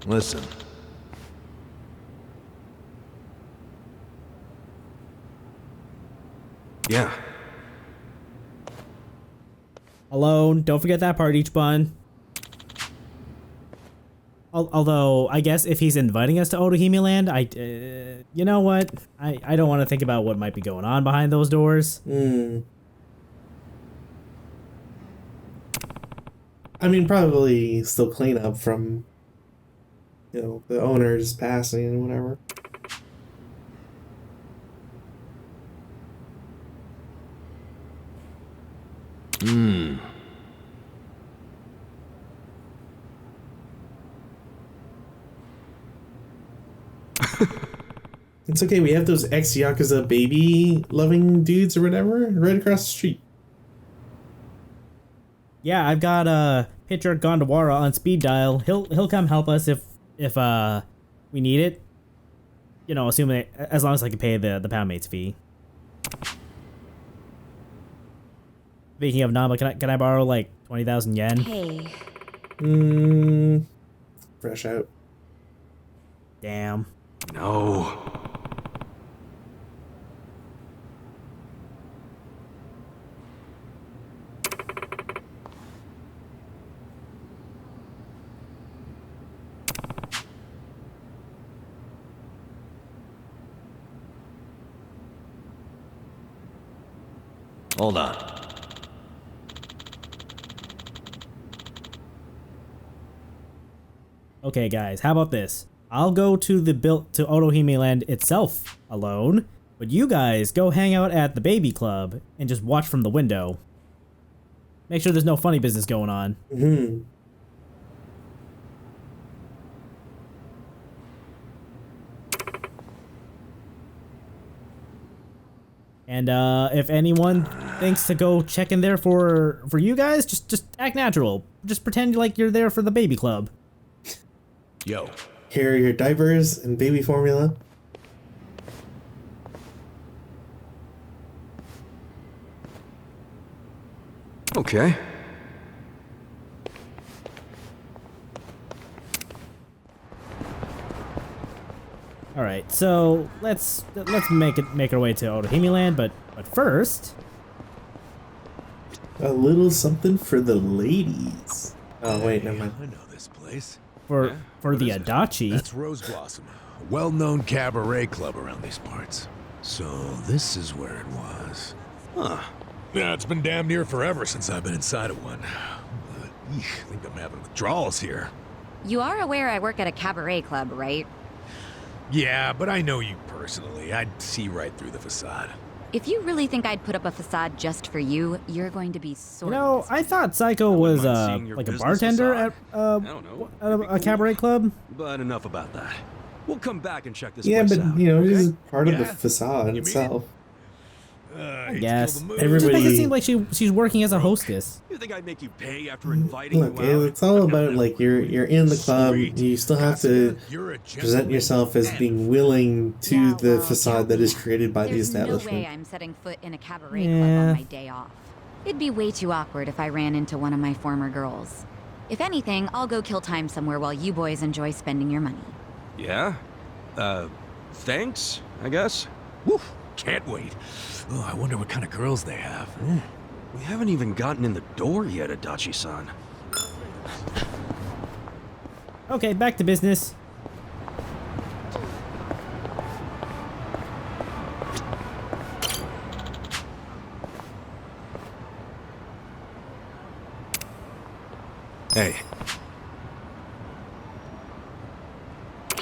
Listen. Yeah. Alone. Don't forget that part, each bun. Although, I guess if he's inviting us to Otohime Land, you know what? I don't want to think about what might be going on behind those doors. I mean, probably still clean up from, the owners passing and whatever. It's okay, we have those ex-Yakuza baby-loving dudes or whatever right across the street. Yeah, I've got a Pitcher Gondawara on speed dial. He'll come help us if we need it. You know, assuming as long as I can pay the poundmate's fee. Speaking of Namba, can I borrow like 20,000 yen? Hey. Fresh out. Damn. No. Hold on. Okay, guys, how about this? I'll go to Otohime Land itself alone, but you guys go hang out at the baby club and just watch from the window. Make sure there's no funny business going on. And if anyone thinks to go check in there for you guys, just act natural. Just pretend like you're there for the baby club. Yo. Here are your diapers and baby formula. Okay. All right, so let's make our way to Otohime Land, but first, A little something for the ladies. Oh wait, never mind. I know this place. for the Adachi. That's Rose Blossom, a well-known cabaret club around these parts. So this is where it was. Huh. Yeah, it's been damn near forever since I've been inside of one. But, I think I'm having withdrawals here. You are aware I work at a cabaret club, right? Yeah, but I know you personally. I'd see right through the facade. If you really think I'd put up a facade just for you, you're going to be You sort know, I thought Psycho was like a bartender at a cabaret club. But enough about that. We'll come back and check this Yeah, place but out. this is okay? part of the Yeah. facade You mean itself. I guess. Just Everybody- makes it seem like she's working as a hostess. You think I'd make you pay after inviting Look, you out? it's all about like you're in the club. Sweet. You still have to You're a present gentleman. yourself as being willing to Yeah, the well, facade that is created by the There's no way establishment. I'm setting foot in a cabaret club Yeah. on my day off. It'd be way too awkward if I ran into one of my former girls. If anything, I'll go kill time somewhere while you boys enjoy spending your money. Yeah? Thanks, I guess? Woo, can't wait. Oh, I wonder what kind of girls they have. We haven't even gotten in the door yet, Adachi-san. Okay, back to business. Hey,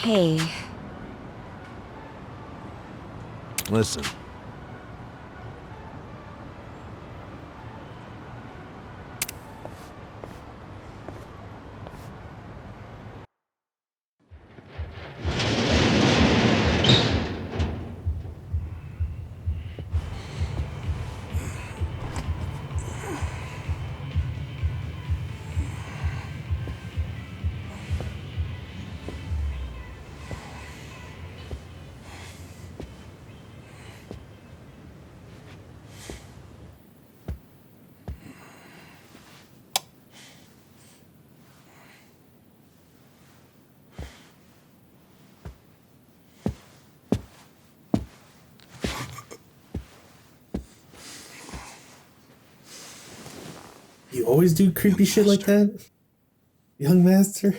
Hey. listen. always do creepy shit like that? Young master?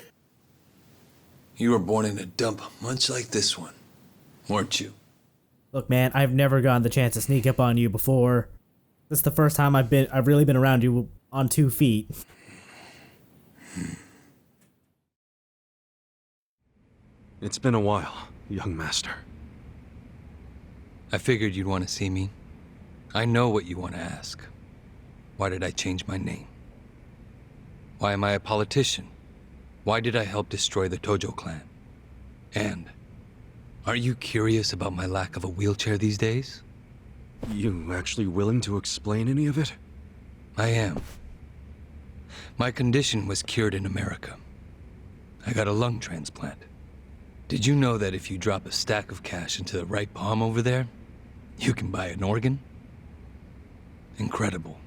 You were born in a dump much like this one, weren't you? Look, man, I've never gotten the chance to sneak up on you before. This is the first time I've really been around you on 2 feet. It's been a while, young master. I figured you'd want to see me. I know what you want to ask. Why did I change my name? Why am I a politician? Why did I help destroy the Tojo clan? And are you curious about my lack of a wheelchair these days? You actually willing to explain any of it? I am. My condition was cured in America. I got a lung transplant. Did you know that if you drop a stack of cash into the right palm over there, you can buy an organ? Incredible.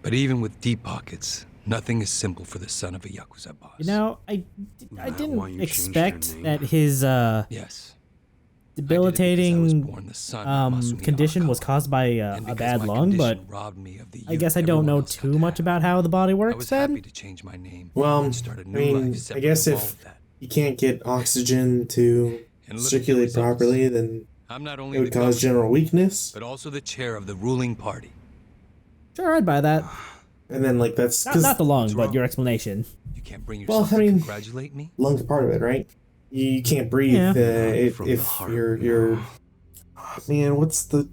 But even with deep pockets, nothing is simple for the son of a Yakuza boss. You know, I Why didn't you changed your expect name? that his Yes. debilitating condition was Arakawa. caused by And a because bad my lung, but condition robbed me of the I youth guess I don't everyone know else got too to much have. about how the body I works was then. happy to change my name Well, and start a I new mean, life separate I guess from all if of that. you can't get oxygen to And look at the circulate results. properly, then I'm not only it would the cause governor, general weakness. but also the chair of the ruling party. Sure, I'd buy that. And then, like, that's Not the lung, What's but wrong? your explanation. You can't bring Well, yourself I mean- to congratulate me? lungs part of it, right? You can't breathe Yeah. if From the heart, you're man, what's the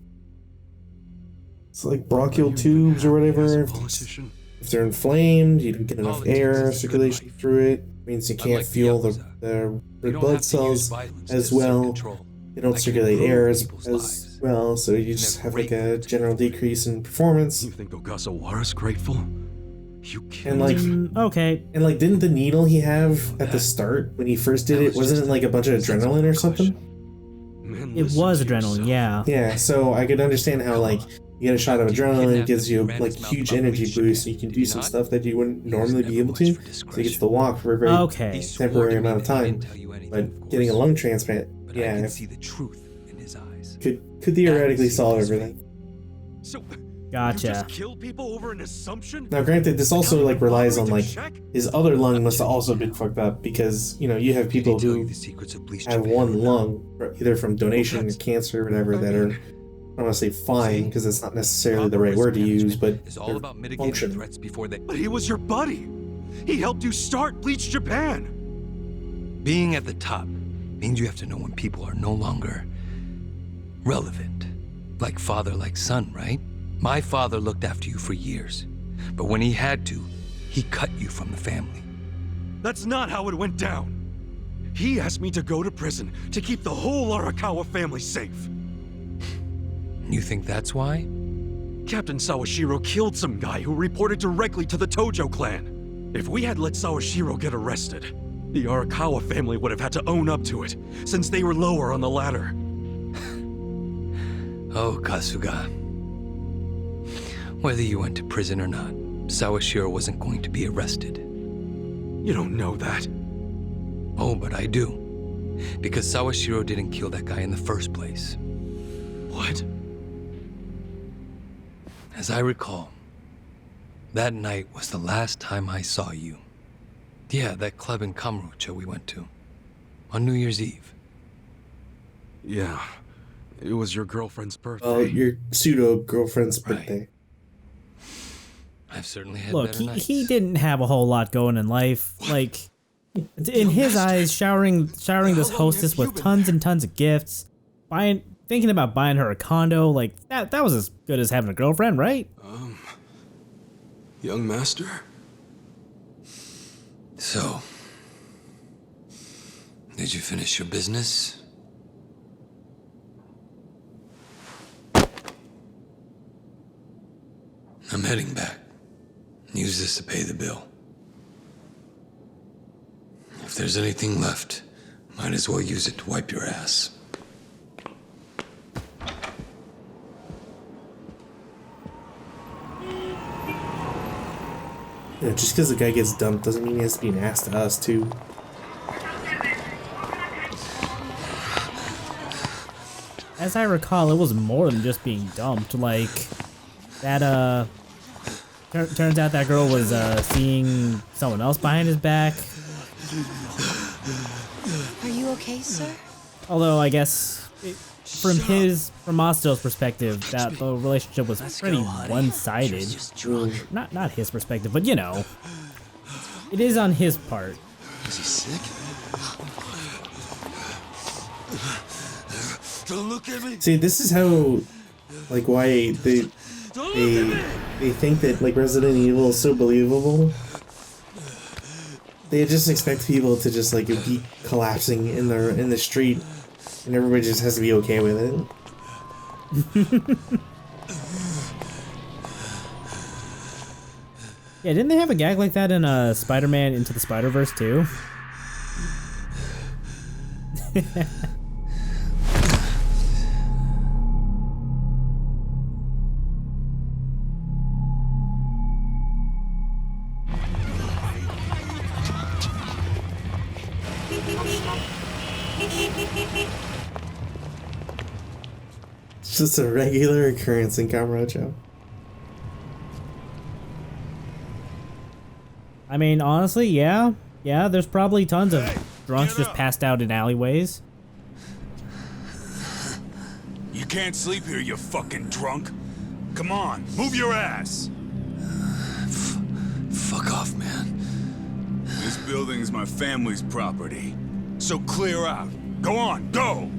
it's like bronchial Are you tubes or happy as whatever. a If politician? they're inflamed, you don't get enough Politics air is a good circulation life. through it. Means you can't Unlike the fuel the Yakuza, the You red don't blood have to use cells violence as to assert well. control. They don't I can circulate improve air as people's lives. well, so you can just have have like great a things general for you. decrease in performance. You think Ogasawara's grateful? You can't. And like Okay. and like didn't the needle he have at the start when he first did That it was wasn't just it like a bunch of sensible adrenaline or precaution. something? Man, It listen was to adrenaline, yourself. yeah. Yeah, so I could understand how like you get a shot of After you adrenaline, kidnapped gives him, you he ran like his mouth huge about energy Bleach boost, so Japan, you can did do he some not? stuff that you wouldn't He was normally be never able much to. for So he gets discretion. to walk for a very Okay. He swore temporary to me amount of that he time. didn't tell you anything, But of getting a course. lung transplant, But I yeah, can see the truth in his eyes. could theoretically And see solve his everything. So, you Gotcha. just kill people over an assumption? Now, granted, this also like relies on like Check? his other lung must have also been fucked up because you know you have Did he people tell you who the secrets of Bleach have Japan? one lung, either from donation or cancer or whatever, that are I don't want to say fine See? because that's not necessarily the Proper right risk word to use, management but is all they're about mitigating functioning. threats before they. But he was your buddy. He helped you start Bleach Japan. Being at the top means you have to know when people are no longer relevant. Like father, like son, right? My father looked after you for years. But when he had to, he cut you from the family. That's not how it went down. He asked me to go to prison to keep the whole Arakawa family safe. You think that's why? Captain Sawashiro killed some guy who reported directly to the Tojo clan. If we had let Sawashiro get arrested, the Arakawa family would have had to own up to it, since they were lower on the ladder. Oh, Kasuga. Whether you went to prison or not, Sawashiro wasn't going to be arrested. You don't know that. Oh, but I do. Because Sawashiro didn't kill that guy in the first place. What? As I recall, that night was the last time I saw you. Yeah, that club in Kamurocho we went to. On New Year's Eve. Yeah, it was your girlfriend's birthday. well, your pseudo girlfriend's Right. birthday. I've certainly had Look, better nights. he didn't have a whole lot going in life. Like, in his eyes, showering this long hostess have you with been tons and tons of gifts, thinking about buying her a condo, like that was as good as having a girlfriend, right? Young master? So, did you finish your business? I'm heading back. Use this to pay the bill. If there's anything left, might as well use it to wipe your ass. You know, just because the guy gets dumped doesn't mean he has to be an ass to us too. As I recall, it was more than just being dumped. Like, that, Turns out that girl was seeing someone else behind his back. Are you okay, sir? Although I guess from Mosto's perspective, that the relationship was pretty one-sided. Not his perspective, but you know, it is on his part. Is he sick? Don't look at me. See, this is how, like, why they think that like Resident Evil is so believable. They just expect people to just like be collapsing in the street, and everybody just has to be okay with it. Yeah, didn't they have a gag like that in Spider-Man Into the Spider-Verse too? It's just a regular occurrence in Camarocho. I mean, honestly, yeah, there's probably tons of drunks just passed out in alleyways. You can't sleep here, you fucking drunk. Come on, move your ass. Fuck off, man. This building's my family's property. So clear out. Go on, go!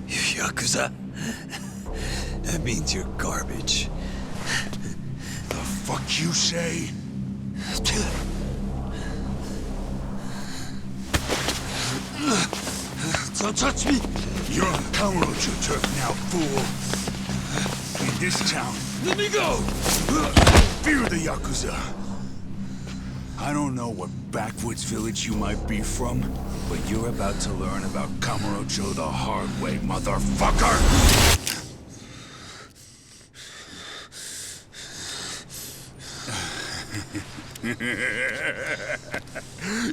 You Yakuza? That means you're garbage. The fuck you say? Don't touch me. You're on Kamurocho turf now, fool. In this town, Let me go. fear the Yakuza. I don't know what backwoods village you might be from, but you're about to learn about Kamurocho the hard way, motherfucker!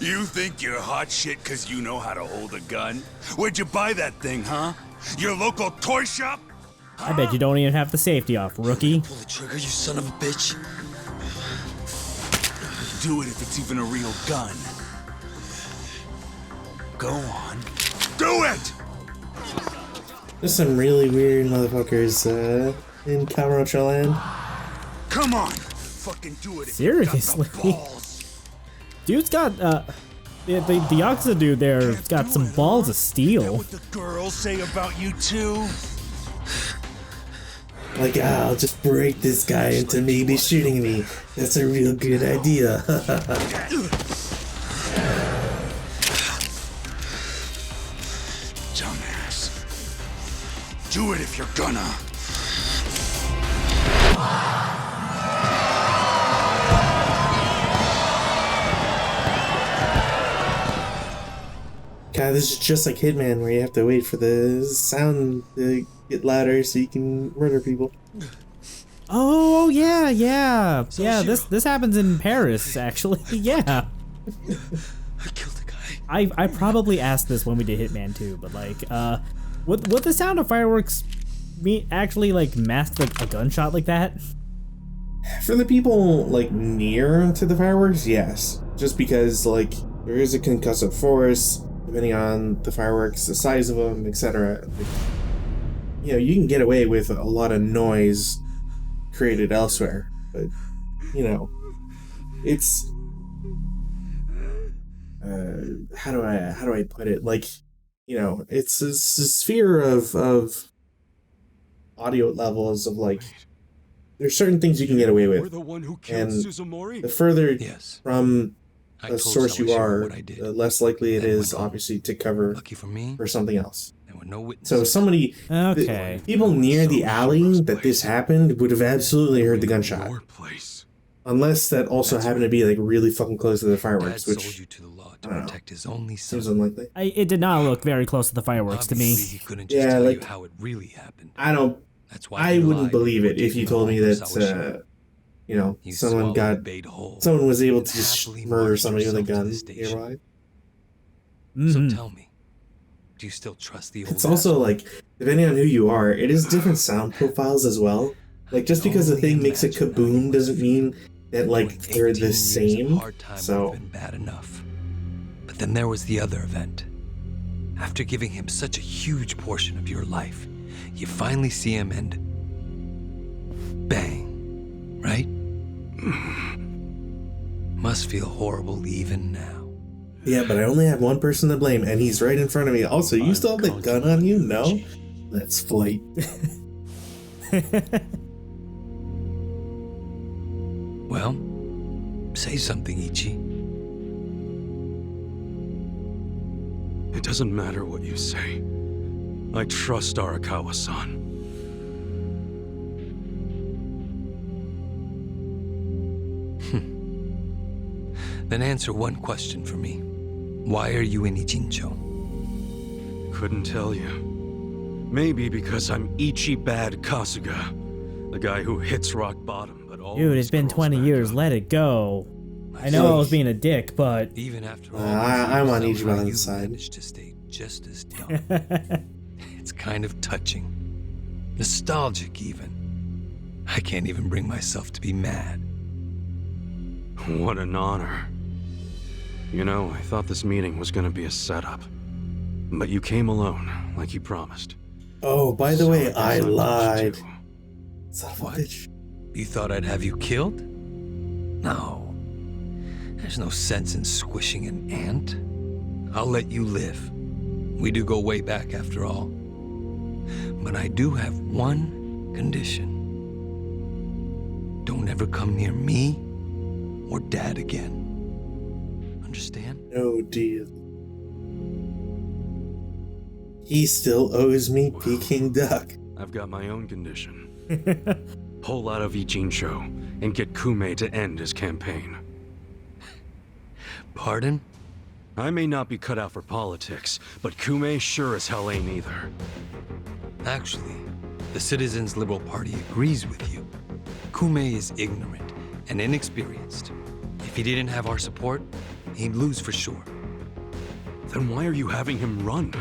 You think you're hot shit because you know how to hold a gun? Where'd you buy that thing, huh? Your local toy shop? I bet you don't even have the safety off, rookie. Pull the trigger, you son of a bitch. Do it if it's even a real gun. Go on. Do it! There's some really weird motherfuckers in Camarocho land. Come on! Fucking do it if you got the Seriously? balls. Dude's got the Yakuza dude there's got some balls of Is that steel. what the girls say about you too? Like, I'll just break this guy into maybe shooting me. That's a real good idea. Dumbass. Do it if you're gonna. God, this is just like Hitman, where you have to wait for the sound to get louder so you can murder people. Oh yeah. This happens in Paris actually. Yeah. I killed the guy. I probably asked this when we did Hitman 2, but like, would the sound of fireworks actually like mask like a gunshot like that? For the people like near to the fireworks, yes. Just because like there is a concussive force, depending on the fireworks, the size of them, etc. Like, you know, you can get away with a lot of noise created elsewhere, but you know, it's how do I put it? Like, you know, it's a sphere of audio levels of like there's certain things you can get away We're with, the one who killed and Suzumori. the further Yes. from I a told source you Sawashiro are, what I did. the less likely it And is went home. obviously to cover Lucky for me, for something else. there were no witnesses. So somebody, Okay. people near the alley that this happened would have absolutely heard the gunshot, Your place. unless that also happened to be like really fucking close to the Dad fireworks, sold which you to the law to I don't know. protect his only son. seems unlikely. It did not look very close to the fireworks to me. Obviously, he couldn't just Yeah, tell like- you how it really happened. I don't. That's why I he wouldn't lied believe before it if taking you the told me fall for that Sawashiro. you know You someone swallowed got the bait whole. someone was able and to just happily murder marched somebody with a yourself to gun the station. nearby. Mhm. So tell me, Do you still trust the old It's also asshole? like, depending on who you are, it is different sound profiles as well. Like, just because the thing makes a kaboom doesn't mean that, like, they're the same. So, Been bad enough. But then there was the other event. After giving him such a huge portion of your life, you finally see him and bang, right? Must feel horrible even now. yeah, but I only have one person to blame, and he's right in front of me. Also, you still have the gun on you? No? Let's fight. Well, say something, Ichi. It doesn't matter what you say. I trust Arakawa-san. Then answer one question for me. Why are you in Ijincho? Couldn't tell you. Maybe because I'm Ichi Bad Kasuga, the guy who hits rock bottom, but always Dude, it's been crawls 20 back years. up. Let it go. I know I was being a dick, but Even after all I'm on these years, Ichiban's somehow you side. managed to stay just as dumb. It's kind of touching. Nostalgic, even. I can't even bring myself to be mad. What an honor. You know, I thought this meeting was gonna be a setup. But you came alone, like you promised. Oh, by the So way, guess I pushed lied. you. Son of a What? bitch. You thought I'd have you killed? No. There's no sense in squishing an ant. I'll let you live. We do go way back after all. But I do have one condition. Don't ever come near me or Dad again. Understand? No deal. He still owes me Peking duck. I've got my own condition. Pull out of Ijincho and get Kume to end his campaign. Pardon? I may not be cut out for politics, but Kume sure as hell ain't either. Actually, the Citizens Liberal Party agrees with you. Kume is ignorant and inexperienced. If he didn't have our support, he'd lose for sure. Then why are you having him run?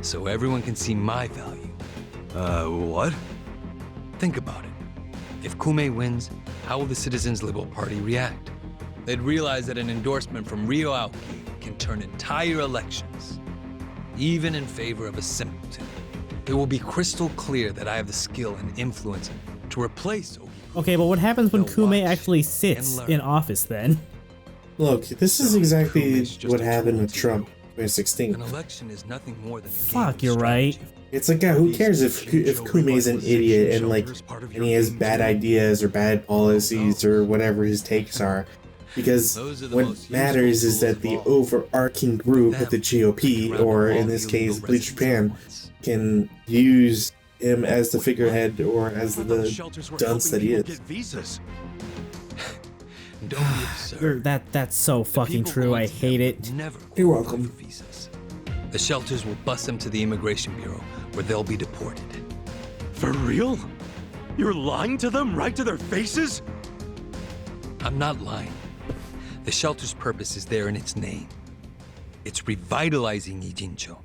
So everyone can see my value. What? Think about it. If Kume wins, how will the Citizens Liberal Party react? They'd realize that an endorsement from Ryo Aoki can turn entire elections, even in favor of a simpleton. It will be crystal clear that I have the skill and influence to replace Oki. okay, but what happens when They'll Kume watch actually sits and learn. in office then? Look, this is exactly Kume's just what a happened tool with to Trump you. in 2016. An election is nothing more than a game Fuck, of you're right. strategy. It's like, yeah, who cares if Kume's an idiot and like, and he has bad ideas or bad policies or whatever his takes are. Because Those are the what most matters useful is that tools the of all. overarching group at the GOP, Around or all in the this illegal case, Bleach residents at Japan, once. can use him as the figurehead or as the shelters were dunce that helping he people is. get visas. Don't be absurd. That's so The fucking people true. going I to hate them it. will Never You're qualify welcome. for visas. The shelters will bus them to the immigration bureau, where they'll be deported. For real? You're lying to them right to their faces? I'm not lying. The shelter's purpose is there in its name. It's revitalizing Ijincho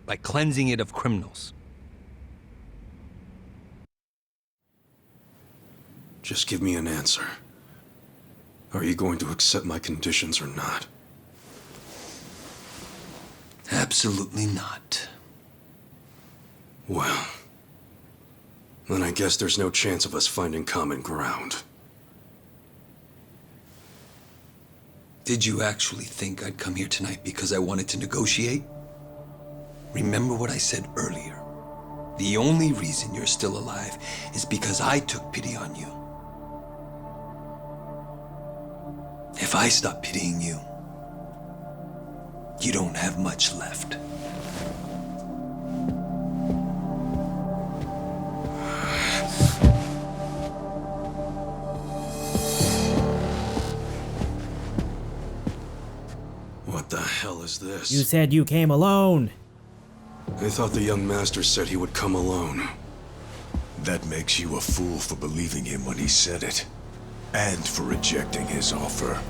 by cleansing it of criminals. Just give me an answer. Are you going to accept my conditions or not? Absolutely not. Well, then I guess there's no chance of us finding common ground. Did you actually think I'd come here tonight because I wanted to negotiate? Remember what I said earlier. The only reason you're still alive is because I took pity on you. If I stop pitying you, you don't have much left. What the hell is this? You said you came alone. I thought the young master said he would come alone. That makes you a fool for believing him when he said it. And for rejecting his offer.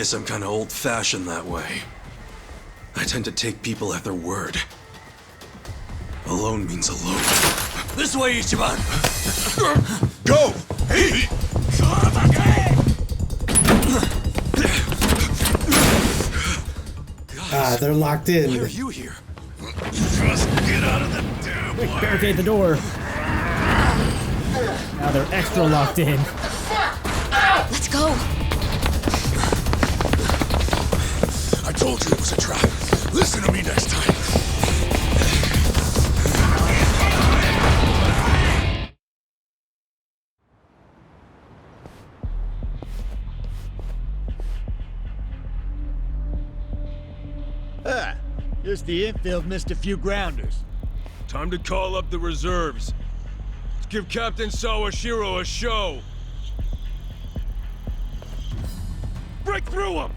Guess I'm kinda old-fashioned that way. I tend to take people at their word. Alone means alone. This way, Ichiban! Go! Hey! Ah, they're locked Why are in. you here? Just get out of the damn way! Barricade the door. Now they're extra locked in. Let's go. I told you it was a trap. Listen to me next time. Ah, just the infield missed a few grounders. Time to call up the reserves. Let's give Captain Sawashiro a show. Break through them!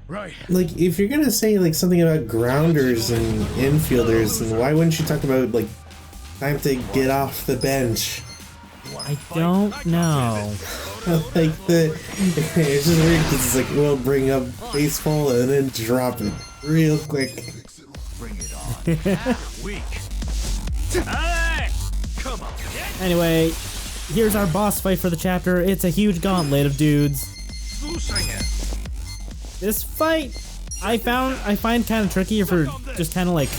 Right. Like, if you're gonna say like something about grounders and infielders, then why wouldn't you talk about like time to get off the bench? I don't know. Like it's just weird because it's like we'll bring up baseball and then drop it real quick. Bring it on. Weak. Hey! Come on. Anyway, here's our boss fight for the chapter. It's a huge gauntlet of dudes. This fight, I find kind of tricky if you're just kind of like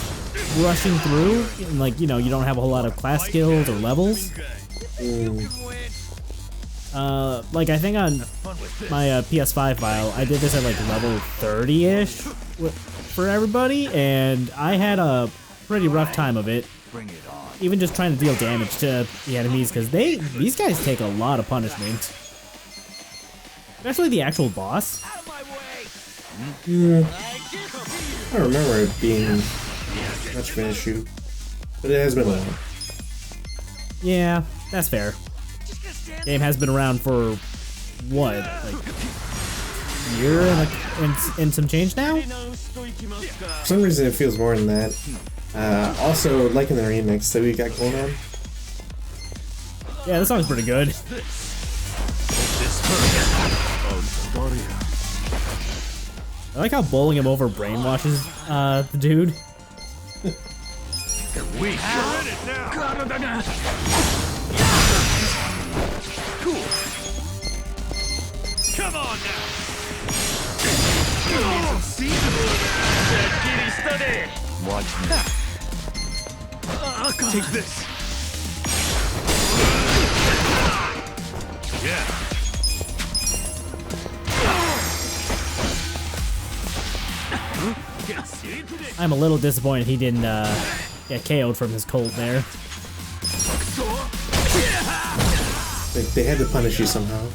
rushing through, and like, you know, you don't have a whole lot of class skills or levels. Like I think on my PS5 file, I did this at like level 30-ish for everybody, and I had a pretty rough time of it. Bring it on. Even just trying to deal damage to the enemies, because these guys take a lot of punishment. Especially the actual boss. I don't remember it being much of an issue, but it has been a while. Yeah, that's fair. Game has been around for what, like a year and some change now? For some reason, it feels more than that. Also, liking the remix that we got going on. Yeah, this song's pretty good. I like how bowling him over brainwashes the dude. Weak. You're in it now. Cool. Come on now. Watch me. Take this. Yeah. I'm a little disappointed he didn't get KO'd from his cold there. They had to punish you somehow.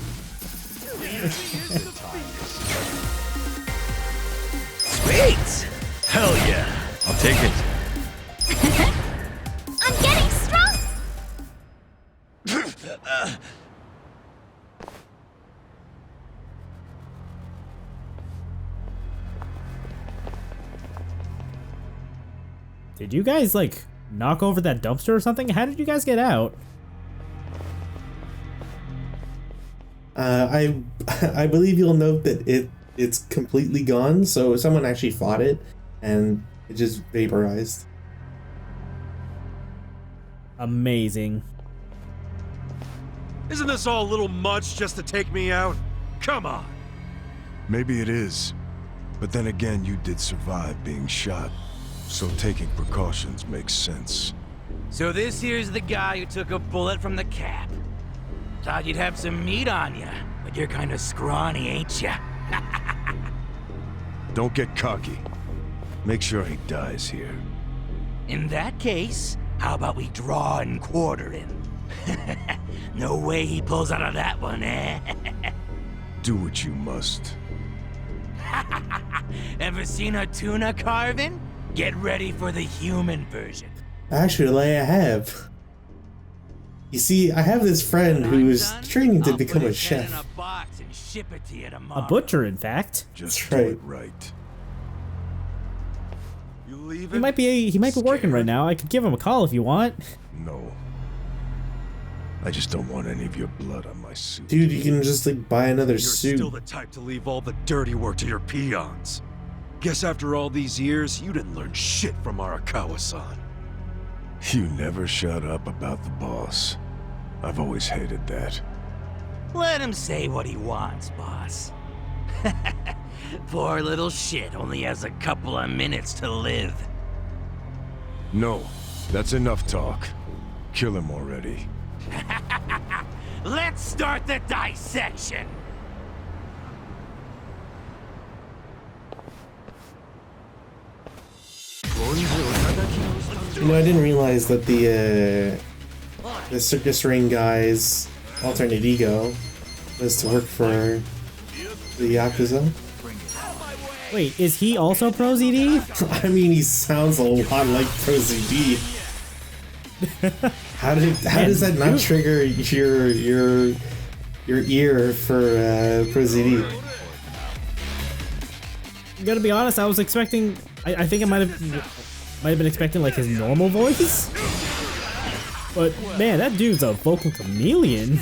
Sweet! Hell yeah! I'll take it. I'm getting strong! Did you guys like knock over that dumpster or something? How did you guys get out? I believe you'll note that it's completely gone. So someone actually fought it, and it just vaporized. Amazing. Isn't this all a little much just to take me out? Come on. Maybe it is. But then again, you did survive being shot. So taking precautions makes sense. So this here's the guy who took a bullet from the cap. Thought you'd have some meat on you, but you're kind of scrawny, ain't ya? Don't get cocky. Make sure he dies here. In that case, how about we draw and quarter him? No way he pulls out of that one, eh? Do what you must. Ever seen a tuna carving? Get ready for the human version. Actually, I have. You see, I have this friend who is training to become a chef. A butcher, in fact. Just That's do right. it right. You leave He might be working right now. I could give him a call if you want. No. I just don't want any of your blood on my suit. Dude, you can just like buy another You're suit. still the type to leave all the dirty work to your peons. Guess after all these years, you didn't learn shit from Arakawa-san. You never shut up about the boss. I've always hated that. Let him say what he wants, boss. Poor little shit only has a couple of minutes to live. No, that's enough talk. Kill him already. Let's start the dissection. You know, I didn't realize that the circus ring guy's alternate ego was to work for the Yakuza. Wait, is he also Pro ZD? I mean, he sounds a lot like Pro ZD. How does that not trigger your ear for Pro ZD? I'm gonna be honest, I was expecting. I think I might have been expecting like his normal voice. But man, that dude's a vocal chameleon.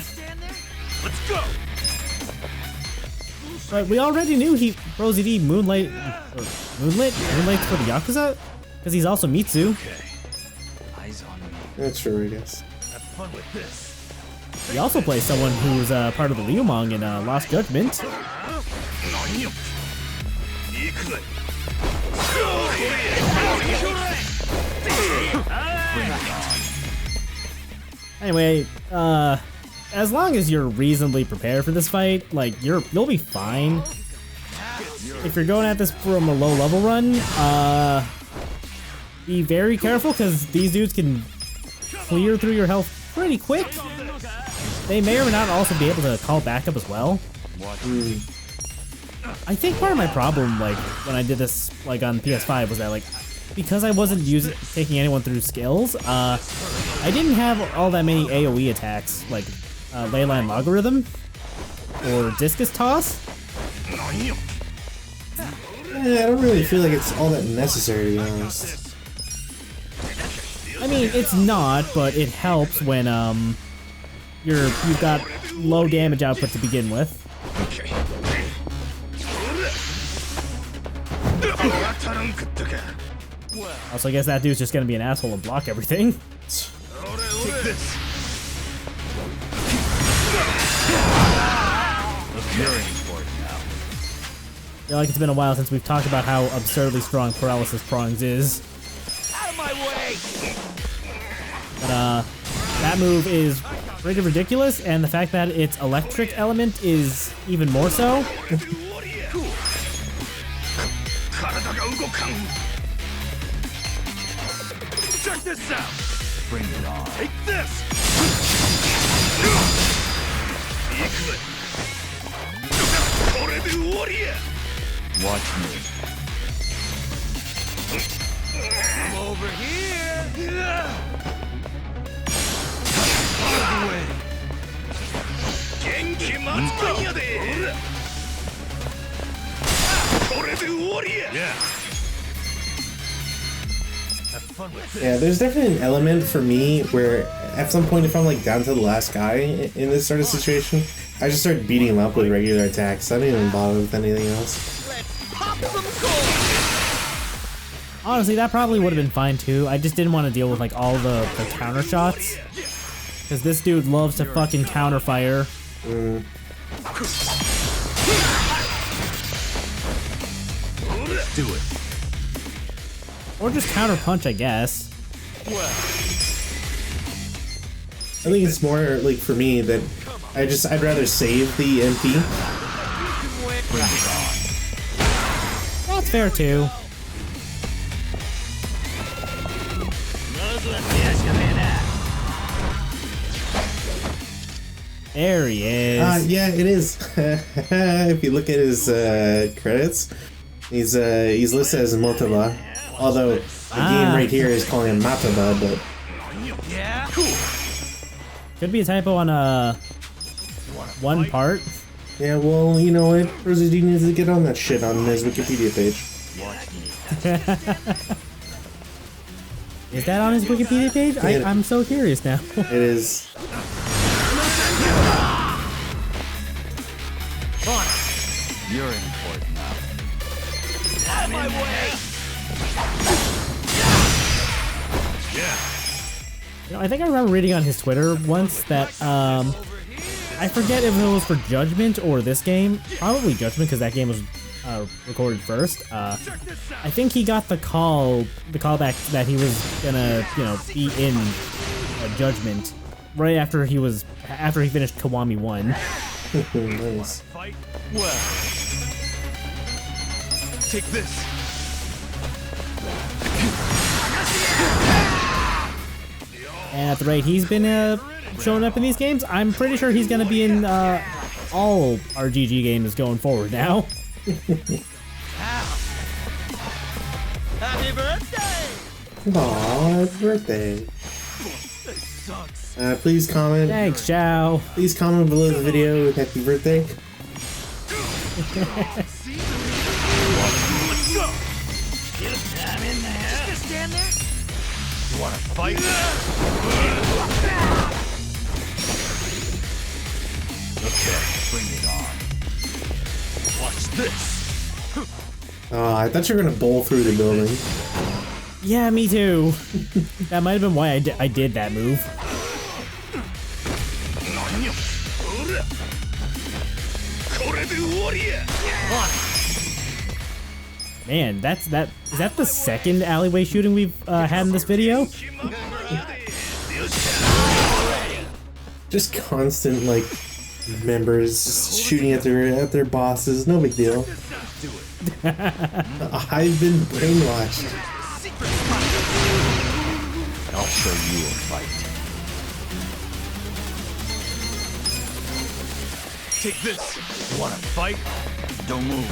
Let's go. But we already knew Pro ZD moonlights for the Yakuza, because he's also Mitsu. That's true, I guess. He also plays someone who's part of the Liumang in Lost Judgment. Anyway, as long as you're reasonably prepared for this fight, like you'll be fine. If you're going at this from a low level run, be very careful because these dudes can clear through your health pretty quick. They may or may not also be able to call backup as well. I think part of my problem, like when I did this, like on PS5, was that like because I wasn't taking anyone through skills, I didn't have all that many AOE attacks, like Leyline Logarithm or Discus Toss. Yeah, I don't really feel like it's all that necessary, to be honest. I mean, it's not, but it helps when you've got low damage output to begin with. Also, I guess that dude's just gonna be an asshole and block everything. I feel like it's been a while since we've talked about how absurdly strong paralysis prongs is. Out of my way. But that move is pretty ridiculous, and the fact that its electric element is even more so. Check this out. Bring it on. Take this. Watch me. I'm over here. Out of the way. Yeah. Yeah, there's definitely an element for me where at some point if I'm like down to the last guy in this sort of situation, I just start beating him up with regular attacks. I don't even bother with anything else. Let's pop some gold. Honestly, that probably would have been fine too. I just didn't want to deal with like all the counter shots. Because this dude loves to fucking counter fire. Do it. Or just counter punch, I guess. I think it's more like for me that I'd rather save the MP. That's fair too. There he is. Yeah, it is. If you look at his credits, he's listed as Motaba. Although the game right here is calling him Mataba, but Yeah. Could be a typo on one part. yeah, well, you know what? Rosie needs to get on that shit on his Wikipedia page. Is that on his Wikipedia page? I'm so curious now. It is. You're important now. Out of my way! You know, I think I remember reading on his Twitter once that I forget if it was for Judgment or this game. Probably Judgment because that game was recorded first. I think he got the callback that he was gonna, you know, be in Judgment right after he finished Kiwami 1. Nice. Fight well. Take this. And at the rate he's been showing up in these games, I'm pretty sure he's gonna be in all RGG games going forward now. Happy birthday! Aw, happy birthday. Please comment. Thanks, Chow. Please comment below the video with happy birthday. Let's go! Get him in there. Just gonna stand there? You wanna fight? Okay, bring it on. Watch this. I thought you were gonna bowl through the building. Yeah, me too. That might have been why I did that move. Man, is that the second alleyway shooting we've had in this video? Just constant like members just shooting at their bosses. No big deal. I've been brainwashed. I'll show you a fight. Take this. You wanna fight? Don't move.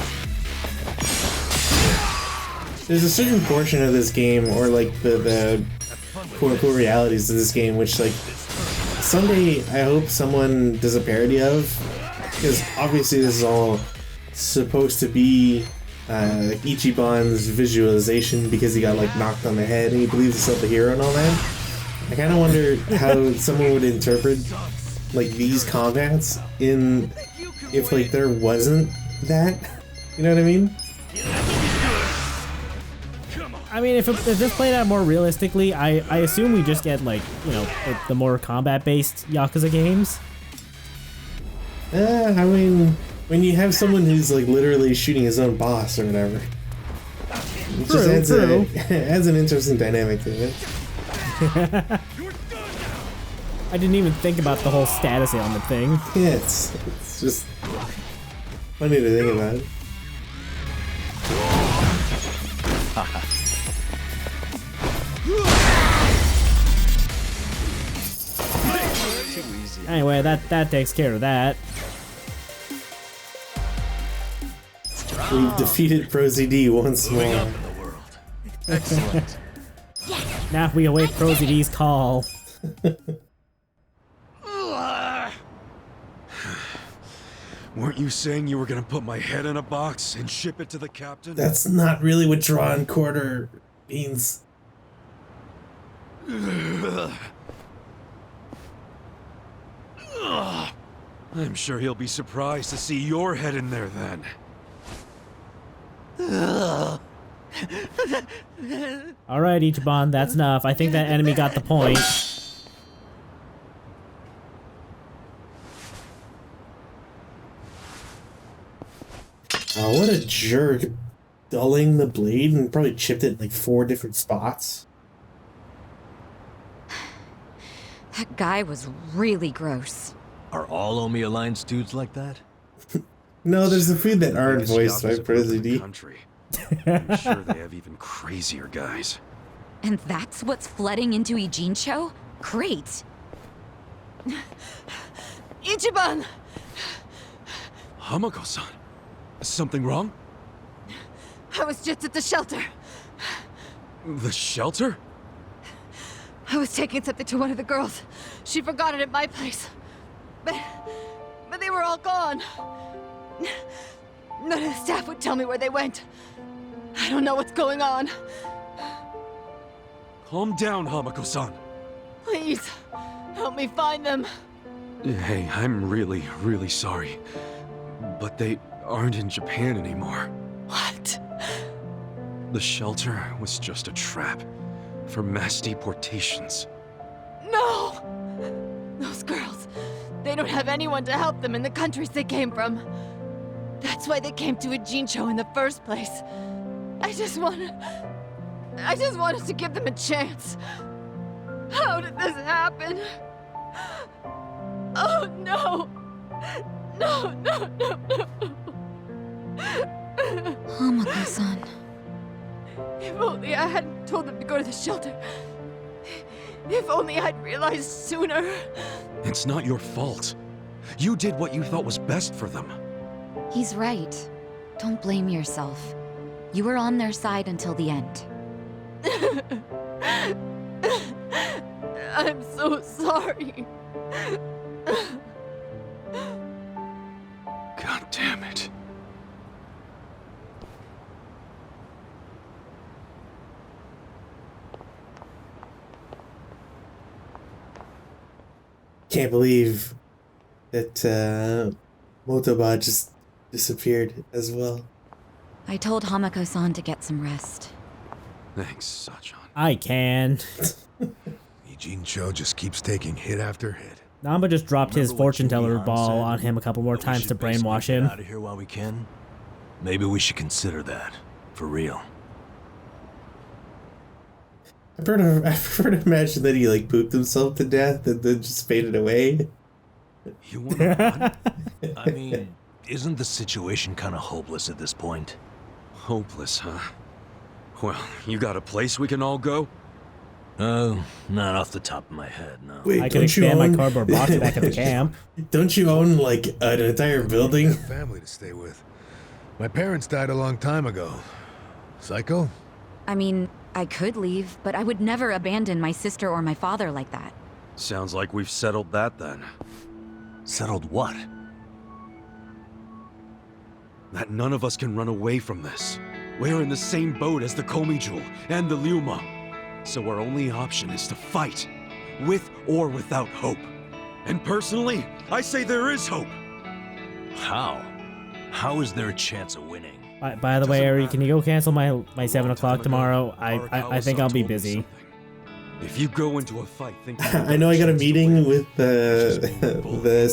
There's a certain portion of this game, or like the quote-unquote realities of this game, which like someday I hope someone does a parody of, because obviously this is all supposed to be like Ichiban's visualization because he got like knocked on the head and he believes himself a hero and all that. I kind of wonder how someone would interpret like these combats if like there wasn't that. You know what I mean? I mean, if this played out more realistically, I assume we just get like, you know, the more combat-based Yakuza games. I mean, when you have someone who's like literally shooting his own boss or whatever, it just adds an interesting dynamic to it. I didn't even think about the whole status ailment thing. Yeah, it's just funny to think about. Anyway, that takes care of that. We've defeated Pro ZD once more. Excellent. Now we await ProZD's call. Weren't you saying you were gonna put my head in a box and ship it to the captain? That's not really what drawn quarter means. I'm sure he'll be surprised to see your head in there then. Alright, Ichiban, that's enough. I think that enemy got the point. Oh, what a jerk. Dulling the blade and probably chipped it in like 4 different spots. That guy was really gross. Are all Omi Alliance dudes like that? No, there's the few that aren't Biggest voiced by Yakuza group in the ProZD. country. I'm sure they have even crazier guys. And that's what's flooding into Ijincho? Great. Ichiban! Hamako-san, something wrong? I was just at the shelter. The shelter? I was taking something to one of the girls. She forgot it at my place. But they were all gone. None of the staff would tell me where they went. I don't know what's going on. Calm down, Hamako-san. Please, help me find them. Hey, I'm really, really sorry. But they aren't in Japan anymore. What? The shelter was just a trap for mass deportations. No! Those girls, they don't have anyone to help them in the countries they came from. That's why they came to Ujincho in the first place. I just wanted to give them a chance. How did this happen? Oh no! No, no, no, no! Hamako-san. If only I hadn't told them to go to the shelter. If only I'd realized sooner. It's not your fault. You did what you thought was best for them. He's right. Don't blame yourself. You were on their side until the end. I'm so sorry. God damn it. Can't believe that Motoba just disappeared as well. I told Hamako-san to get some rest. Thanks, Sachan. I can. Ijincho just keeps taking hit after hit. Namba just dropped his Remember what fortune teller Yumihan ball said? on him a couple more That we times should to basically brainwash get him. out of here while we can. Maybe we should consider that. For real. I prefer to imagine that he like pooped himself to death and then just faded away. You wanna run? I mean, isn't the situation kind of hopeless at this point? Hopeless, huh? Well, you got a place we can all go? Oh, not off the top of my head, no. Wait, I can don't you expand my own- cardboard box back at the camp. Don't you own like an entire building? A family to stay with. My parents died a long time ago. Psycho? I mean, I could leave, but I would never abandon my sister or my father like that. Sounds like we've settled that then. Settled what? That none of us can run away from this. We're in the same boat as the Komijul and the Lyuma. So our only option is to fight, with or without hope. And personally, I say there is hope. How? How is there a chance of winning? By the way, Ari, can you go cancel my 7 o'clock tomorrow? I think I'll be busy. If you go into a fight thinking I know I got a meeting with the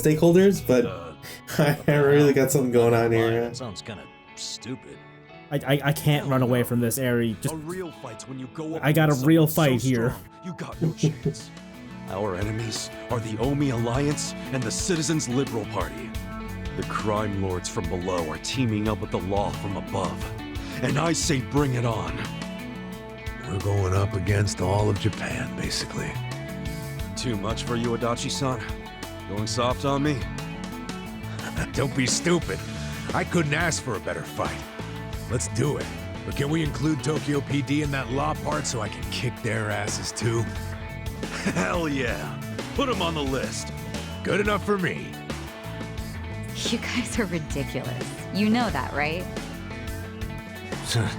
stakeholders, but I really got something going on here. That sounds kind of stupid. I can't run away from this, Ari. Just a real fight's when you go up I got a against real someone fight so here. strong, you got no chance. Our enemies are the Omi Alliance and the Citizens Liberal Party. The crime lords from below are teaming up with the law from above. And I say bring it on. We're going up against all of Japan, basically. Too much for you, Adachi-san? Going soft on me? Don't be stupid. I couldn't ask for a better fight. Let's do it. But can we include Tokyo PD in that law part so I can kick their asses too? Hell yeah. Put them on the list. Good enough for me. You guys are ridiculous. You know that, right?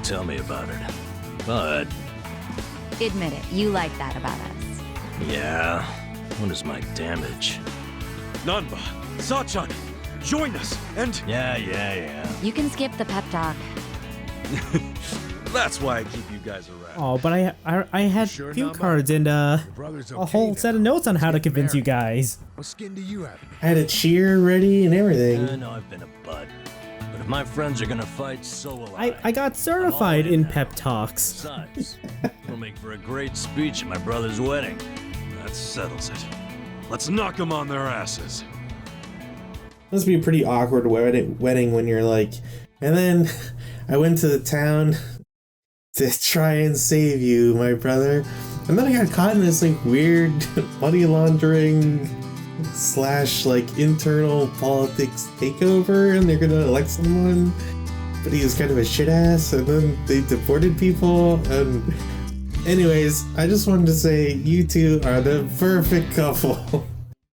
Tell me about it. But, Admit it, you like that about us. yeah, what is my damage? Nanba, Sachan, join us, and... Yeah. You can skip the pep talk. That's why I keep you guys around. Oh, but I had Sure, cue Namba? cards and Your brother's a okay whole now. set of notes on how to Let's get convince you married. guys. What skin do you have? I had a cheer ready and everything. I know I've been a butt. But if my friends are gonna fight, so will I got certified in pep talks. Besides, it'll make for a great speech at my brother's wedding. That settles it. Let's knock them on their asses. Must be a pretty awkward wedding when you're like, and then I went to the town to try and save you, my brother. And then I got caught in this like weird money laundering / like internal politics takeover, and they're gonna elect someone, but he was kind of a shit ass, and then they deported people. And anyways, I just wanted to say you two are the perfect couple.